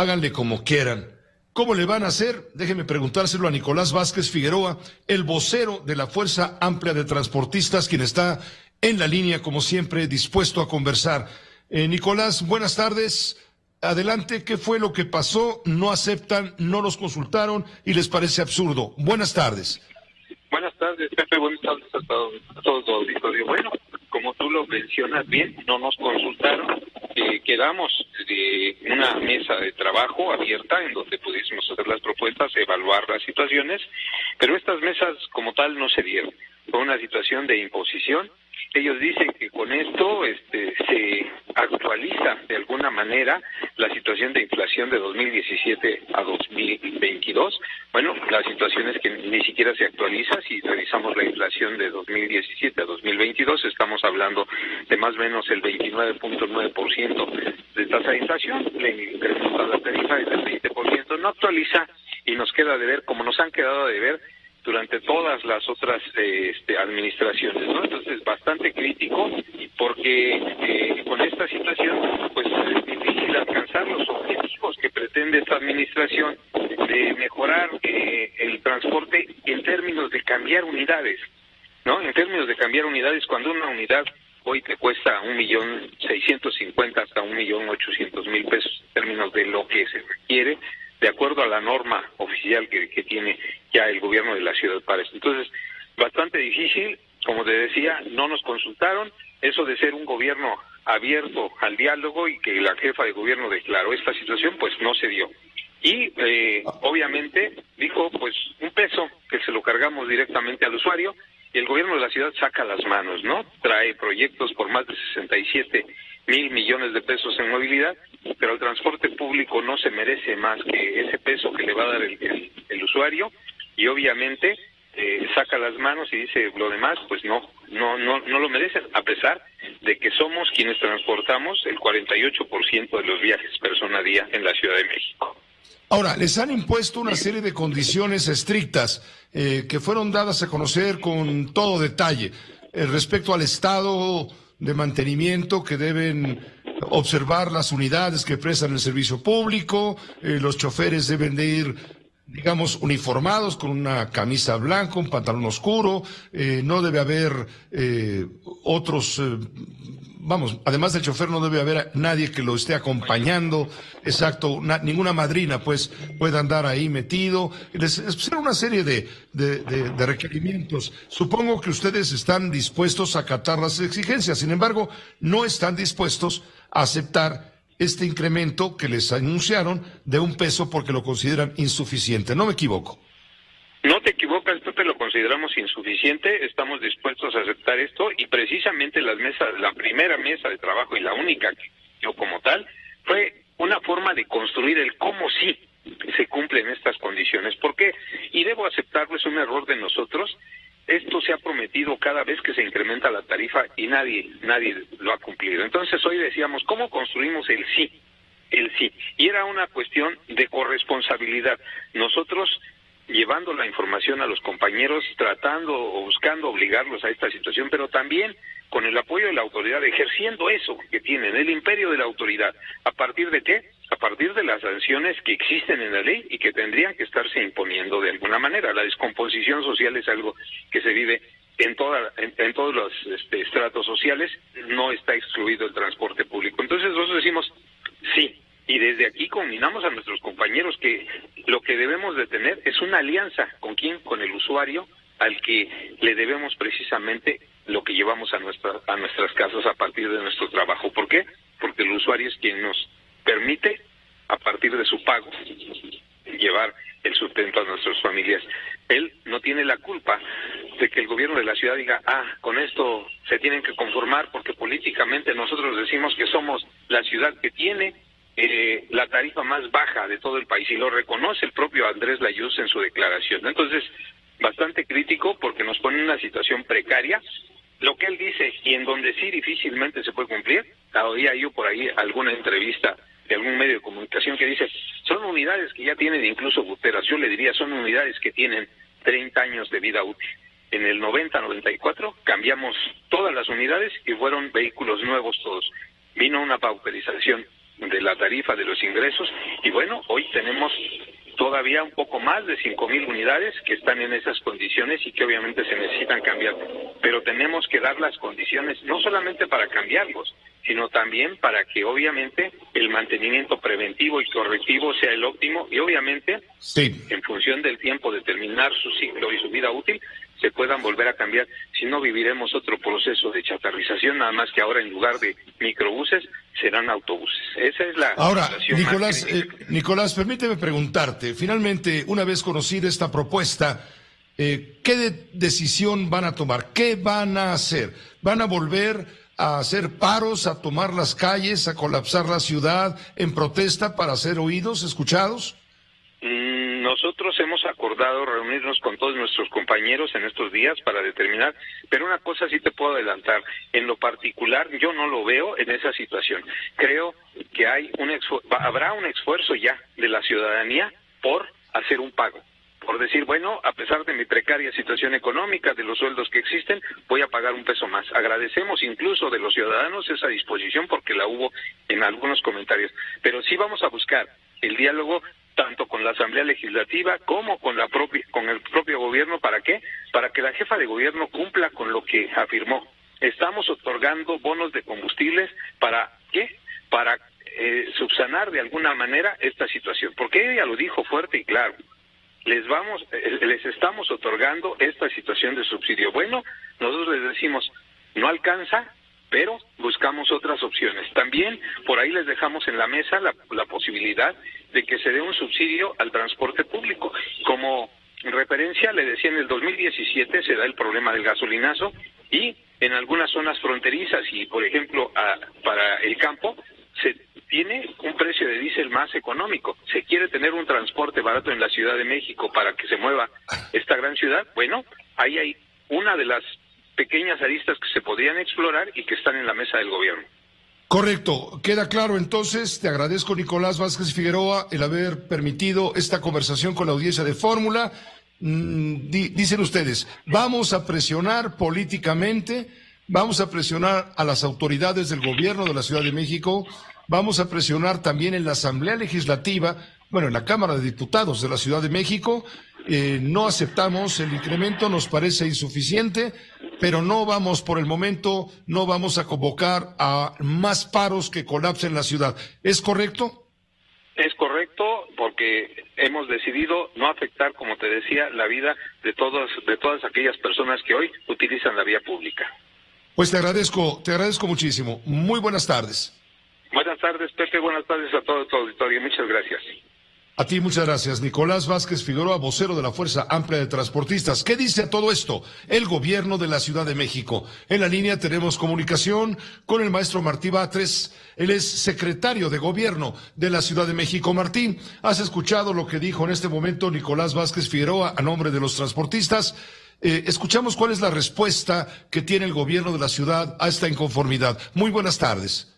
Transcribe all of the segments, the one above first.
háganle como quieran. ¿Cómo le van a hacer? Déjeme preguntárselo a Nicolás Vázquez Figueroa, el vocero de la Fuerza Amplia de Transportistas, quien está en la línea, como siempre, dispuesto a conversar. Nicolás, buenas tardes. Adelante, ¿qué fue lo que pasó? No aceptan, no los consultaron y les parece absurdo. Buenas tardes. Buenas tardes, Pepe. Buenas tardes a todos los auditores. Bueno, como tú lo mencionas bien, no nos consultaron. Quedamos de una mesa de trabajo abierta en donde pudiésemos hacer las propuestas, evaluar las situaciones, pero estas mesas como tal no se dieron. Fue una situación de imposición. Ellos dicen que con esto se actualiza de alguna manera la situación de inflación de 2017 a 2022. Bueno, la situación es que ni siquiera se actualiza. Si revisamos la inflación de 2017 a 2022, estamos hablando de más o menos el 29.9% de tasa de inflación. Le incrementa la tarifa del 20%, no actualiza y nos queda de ver, como nos han quedado de ver durante todas las otras administraciones, ¿no? Entonces, bastante crítico, porque con esta situación, pues es difícil alcanzar los objetivos que pretende esta administración de mejorar el transporte en términos de cambiar unidades, ¿no? En términos de cambiar unidades, cuando una unidad hoy te cuesta 1.650.000 hasta 1.800.000 pesos en términos de lo que se requiere, de acuerdo a la norma oficial que tiene ya el gobierno de la ciudad para esto. Entonces, bastante difícil, como te decía, no nos consultaron. Eso de ser un gobierno abierto al diálogo y que la jefa de gobierno declaró esta situación, pues no se dio. Y obviamente dijo, pues un peso que se lo cargamos directamente al usuario, y el gobierno de la ciudad saca las manos, ¿no? Trae proyectos por más de 67.000 millones de pesos en movilidad, pero el transporte público no se merece más que ese peso que le va a dar el usuario, y obviamente saca las manos y dice lo demás, pues no lo merecen, a pesar de que somos quienes transportamos el 48% de los viajes persona día en la Ciudad de México. Ahora, les han impuesto una serie de condiciones estrictas que fueron dadas a conocer con todo detalle respecto al estado de mantenimiento que deben observar las unidades que prestan el servicio público, los choferes deben de ir, digamos, uniformados con una camisa blanca, un pantalón oscuro, no debe haber otros... además del chofer no debe haber nadie que lo esté acompañando, exacto, ninguna madrina pues pueda andar ahí metido. Les pusieron una serie de requerimientos. Supongo que ustedes están dispuestos a acatar las exigencias, sin embargo, no están dispuestos a aceptar este incremento que les anunciaron de un peso porque lo consideran insuficiente. ¿No me equivoco? No te equivocas, Pepe, lo consideramos insuficiente, estamos dispuestos a aceptar esto, y precisamente la primera mesa de trabajo y la única que yo como tal, fue una forma de construir el cómo sí se cumplen estas condiciones. ¿Por qué? Y debo aceptarlo, es un error de nosotros. Esto se ha prometido cada vez que se incrementa la tarifa y nadie lo ha cumplido. Entonces hoy decíamos, ¿cómo construimos el sí? El sí. Y era una cuestión de corresponsabilidad. Nosotros, llevando la información a los compañeros, tratando o buscando obligarlos a esta situación, pero también con el apoyo de la autoridad, ejerciendo eso que tienen, el imperio de la autoridad. ¿A partir de qué? A partir de las sanciones que existen en la ley y que tendrían que estarse imponiendo de alguna manera. La descomposición social es algo que se vive en todos los estratos sociales, no está excluido el transporte público. Entonces nosotros decimos sí. Y desde aquí combinamos a nuestros compañeros que lo que debemos de tener es una alianza. ¿Con quién? Con el usuario, al que le debemos precisamente lo que llevamos a nuestras casas a partir de nuestro trabajo. ¿Por qué? Porque el usuario es quien nos permite, a partir de su pago, llevar el sustento a nuestras familias. Él no tiene la culpa de que el gobierno de la ciudad diga, con esto se tienen que conformar porque políticamente nosotros decimos que somos la ciudad que tiene la tarifa más baja de todo el país, y lo reconoce el propio Andrés Layuz en su declaración. Entonces, bastante crítico porque nos pone en una situación precaria, lo que él dice, y en donde sí difícilmente se puede cumplir. Había yo por ahí alguna entrevista de algún medio de comunicación que dice, son unidades que ya tienen incluso goteras. Yo le diría, son unidades que tienen 30 años de vida útil. En el 90-94 cambiamos todas las unidades y fueron vehículos nuevos todos. Vino una pauperización de la tarifa de los ingresos, y bueno, hoy tenemos todavía un poco más de 5,000 unidades que están en esas condiciones y que obviamente se necesitan cambiar, pero tenemos que dar las condiciones no solamente para cambiarlos, sino también para que obviamente el mantenimiento preventivo y correctivo sea el óptimo y obviamente en función del tiempo de terminar su ciclo y su vida útil se puedan volver a cambiar. Si no, viviremos otro proceso de chatarrización, nada más que ahora en lugar de microbuses serán autobuses. Esa es la situación. Nicolás, permíteme preguntarte, finalmente, una vez conocida esta propuesta, ¿qué decisión van a tomar? ¿Qué van a hacer? ¿Van a volver a hacer paros, a tomar las calles, a colapsar la ciudad en protesta para ser oídos, escuchados? Nosotros hemos acordado reunirnos con todos nuestros compañeros en estos días para determinar, pero una cosa sí te puedo adelantar, en lo particular yo no lo veo en esa situación. Creo que habrá un esfuerzo ya de la ciudadanía por hacer un pago, por decir, bueno, a pesar de mi precaria situación económica, de los sueldos que existen, voy a pagar un peso más. Agradecemos incluso de los ciudadanos esa disposición porque la hubo en algunos comentarios, pero sí vamos a buscar el diálogo tanto con la Asamblea Legislativa como con el propio gobierno. ¿Para qué? Para que la jefa de gobierno cumpla con lo que afirmó. Estamos otorgando bonos de combustibles, ¿para qué? Para subsanar de alguna manera esta situación, porque ella lo dijo fuerte y claro. Les estamos otorgando esta situación de subsidio. Bueno, nosotros les decimos, no alcanza, pero buscamos otras opciones. También por ahí les dejamos en la mesa la posibilidad de que se dé un subsidio al transporte público. Como referencia, le decía, en el 2017 se da el problema del gasolinazo y en algunas zonas fronterizas y, por ejemplo, para el campo, se tiene un precio de diésel más económico. Se quiere tener un transporte barato en la Ciudad de México para que se mueva esta gran ciudad. Bueno, ahí hay una de las pequeñas aristas que se podrían explorar y que están en la mesa del gobierno. Correcto, queda claro entonces. Te agradezco, Nicolás Vázquez Figueroa, el haber permitido esta conversación con la audiencia de Fórmula. Dicen ustedes, vamos a presionar políticamente, vamos a presionar a las autoridades del gobierno de la Ciudad de México, vamos a presionar también en la Asamblea Legislativa, en la Cámara de Diputados de la Ciudad de México. No aceptamos el incremento, nos parece insuficiente, pero no vamos a convocar a más paros que colapsen la ciudad. ¿Es correcto? Es correcto, porque hemos decidido no afectar, como te decía, la vida de todas aquellas personas que hoy utilizan la vía pública. Pues te agradezco muchísimo. Muy buenas tardes. Buenas tardes, Pepe, buenas tardes a todo tu auditorio. Muchas gracias. A ti muchas gracias. Nicolás Vázquez Figueroa, vocero de la Fuerza Amplia de Transportistas. ¿Qué dice a todo esto el gobierno de la Ciudad de México? En la línea tenemos comunicación con el maestro Martí Batres. Él es secretario de Gobierno de la Ciudad de México. Martín, ¿has escuchado lo que dijo en este momento Nicolás Vázquez Figueroa a nombre de los transportistas? Escuchamos cuál es la respuesta que tiene el gobierno de la ciudad a esta inconformidad. Muy buenas tardes.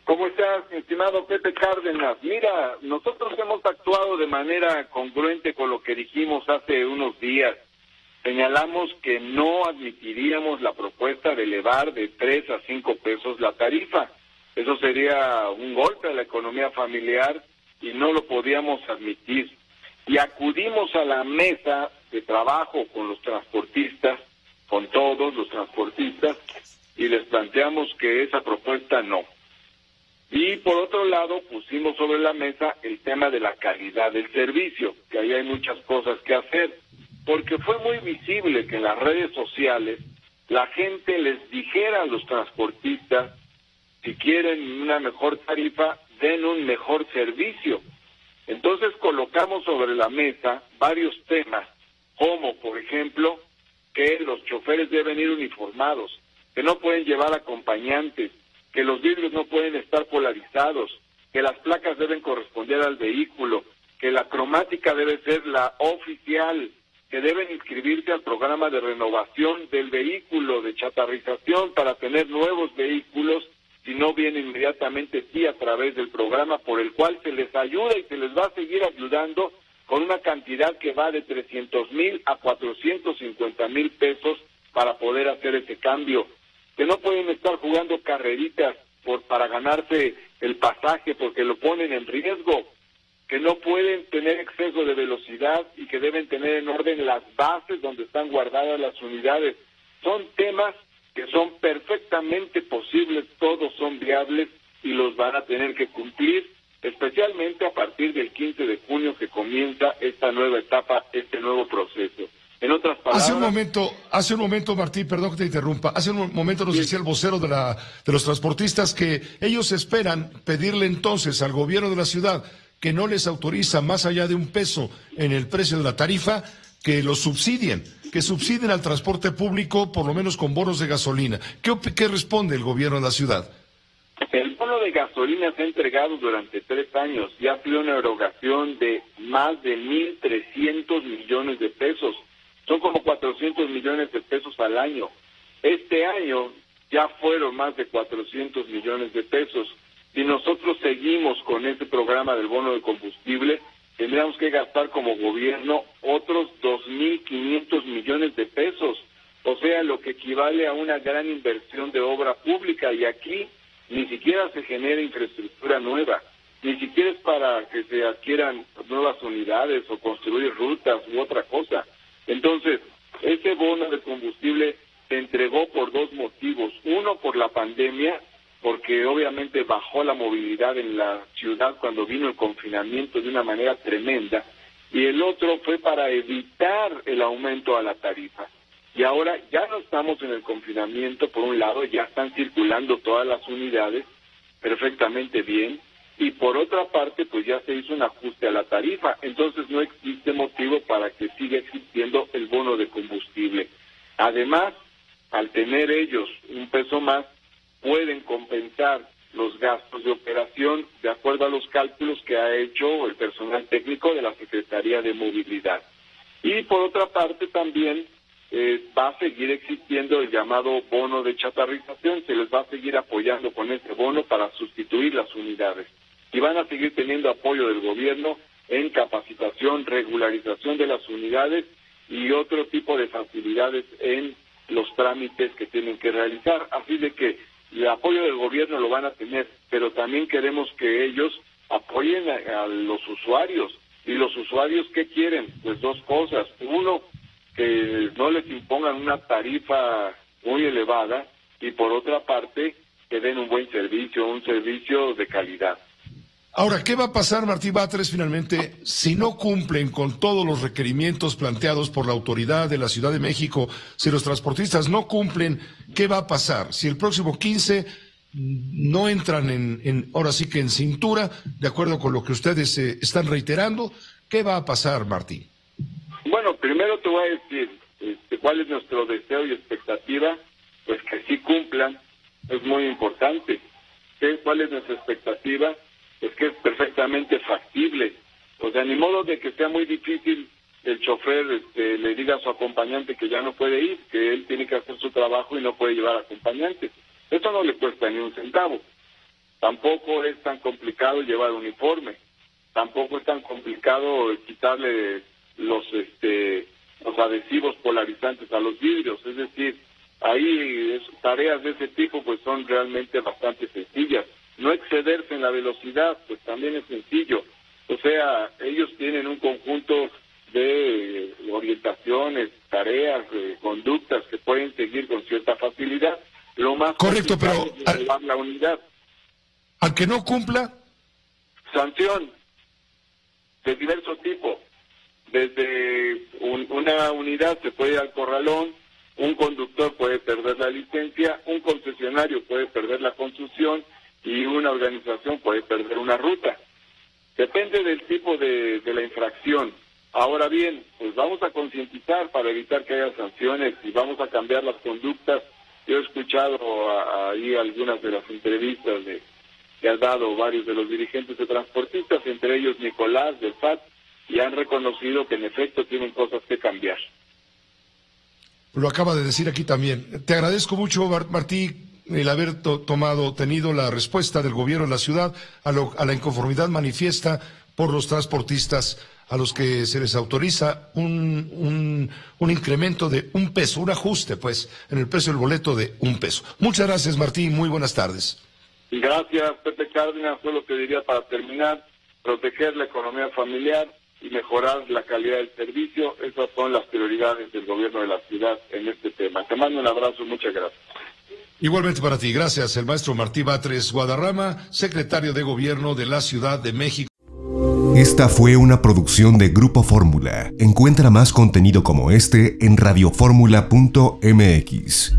¿Cómo estás, mi estimado Pepe Cárdenas? Mira, nosotros hemos actuado de manera congruente con lo que dijimos hace unos días. Señalamos que no admitiríamos la propuesta de elevar de 3 a 5 pesos la tarifa. Eso sería un golpe a la economía familiar y no lo podíamos admitir. Y acudimos a la mesa de trabajo con los transportistas, con todos los transportistas, y les planteamos que esa propuesta no. Y por otro lado pusimos sobre la mesa el tema de la calidad del servicio, que ahí hay muchas cosas que hacer, porque fue muy visible que en las redes sociales la gente les dijera a los transportistas, si quieren una mejor tarifa, den un mejor servicio. Entonces colocamos sobre la mesa varios temas, como por ejemplo que los choferes deben ir uniformados, que no pueden llevar acompañantes, que los vidrios no pueden estar polarizados, que las placas deben corresponder al vehículo, que la cromática debe ser la oficial, que deben inscribirse al programa de renovación del vehículo, de chatarrización, para tener nuevos vehículos, si no vienen inmediatamente sí a través del programa por el cual se les ayuda y se les va a seguir ayudando con una cantidad que va de 300,000 a 450,000 pesos para poder hacer ese cambio. Que no pueden estar jugando carreritas para ganarse el pasaje, porque lo ponen en riesgo, que no pueden tener exceso de velocidad y que deben tener en orden las bases donde están guardadas las unidades. Son temas que son perfectamente posibles, todos son viables y los van a tener que cumplir, especialmente a partir del 15 de junio que comienza esta nueva etapa, este nuevo proceso. En otras palabras... Hace un momento, Martí, perdón que te interrumpa, hace un momento nos decía el vocero de los transportistas que ellos esperan pedirle entonces al gobierno de la ciudad que no les autoriza más allá de $1 en el precio de la tarifa, que lo subsidien, que subsidien al transporte público, por lo menos con bonos de gasolina. ¿Qué responde el gobierno de la ciudad? El bono de gasolina se ha entregado durante 3 años y ha sido una erogación de más de 1.300 millones de pesos. Son como 400 millones de pesos al año. Este año ya fueron más de 400 millones de pesos. Si nosotros seguimos con este programa del bono de combustible, tendríamos que gastar como gobierno otros 2.500 millones de pesos, o sea, lo que equivale a una gran inversión de obra pública, y aquí ni siquiera se genera infraestructura nueva, ni siquiera es para que se adquieran nuevas unidades o construir rutas u otra cosa. Entonces, ese bono de combustible se entregó por 2 motivos. Uno, por la pandemia, porque obviamente bajó la movilidad en la ciudad cuando vino el confinamiento de una manera tremenda, y el otro fue para evitar el aumento a la tarifa. Y ahora ya no estamos en el confinamiento, por un lado, ya están circulando todas las unidades perfectamente bien, y por otra parte, pues ya se hizo un ajuste a la tarifa, entonces no existe motivo para que siga existiendo el bono de combustible. Además, al tener ellos $1 más, pueden compensar los gastos de operación de acuerdo a los cálculos que ha hecho el personal técnico de la Secretaría de Movilidad. Y por otra parte también va a seguir existiendo el llamado bono de chatarrización, se les va a seguir apoyando con ese bono para sustituir las unidades. Y van a seguir teniendo apoyo del gobierno en capacitación, regularización de las unidades y otro tipo de facilidades en los trámites que tienen que realizar. Así de que el apoyo del gobierno lo van a tener, pero también queremos que ellos apoyen a los usuarios. ¿Y los usuarios qué quieren? Pues 2 cosas. Uno, que no les impongan una tarifa muy elevada, y por otra parte, que den un buen servicio, un servicio de calidad. Ahora, ¿qué va a pasar, Martí Batres, finalmente, si no cumplen con todos los requerimientos planteados por la autoridad de la Ciudad de México? Si los transportistas no cumplen, ¿qué va a pasar? Si el próximo 15 no entran ahora sí que en cintura, de acuerdo con lo que ustedes están reiterando, ¿qué va a pasar, Martí? Bueno, primero te voy a decir cuál es nuestro deseo y expectativa, pues que sí cumplan, es muy importante. ¿Cuál es nuestra expectativa? Es que es perfectamente factible. O sea, ni modo de que sea muy difícil el chofer le diga a su acompañante que ya no puede ir, que él tiene que hacer su trabajo y no puede llevar acompañante. Eso no le cuesta ni un centavo. Tampoco es tan complicado llevar uniforme. Tampoco es tan complicado quitarle los adhesivos polarizantes a los vidrios. Es decir, ahí tareas de ese tipo pues son realmente bastante sencillas. No excederse en la velocidad, pues también es sencillo. O sea, ellos tienen un conjunto de orientaciones, tareas, conductas que pueden seguir con cierta facilidad. Lo más correcto, pero es llevar la unidad. Al que no cumpla, sanción de diverso tipo. Desde una unidad se puede ir al corralón, un conductor puede perder la licencia, un concesionario puede perder la construcción, y una organización puede perder una ruta. Depende del tipo de la infracción. Ahora bien, pues vamos a concientizar para evitar que haya sanciones y vamos a cambiar las conductas. Yo he escuchado ahí algunas de las entrevistas que han dado varios de los dirigentes de transportistas, entre ellos Nicolás del FAT, y han reconocido que en efecto tienen cosas que cambiar. Lo acaba de decir aquí también. Te agradezco mucho, Martí, el haber tenido la respuesta del gobierno de la ciudad a la inconformidad manifiesta por los transportistas, a los que se les autoriza un incremento de $1, un ajuste, pues, en el precio del boleto de $1. Muchas gracias, Martí, muy buenas tardes. Gracias, Pepe Cárdenas. Solo te diría para terminar, proteger la economía familiar y mejorar la calidad del servicio. Esas son las prioridades del gobierno de la ciudad en este tema. Te mando un abrazo, muchas gracias. Igualmente para ti, gracias. El maestro Martí Batres Guadarrama, secretario de Gobierno de la Ciudad de México. Esta fue una producción de Grupo Fórmula. Encuentra más contenido como este en radioformula.mx.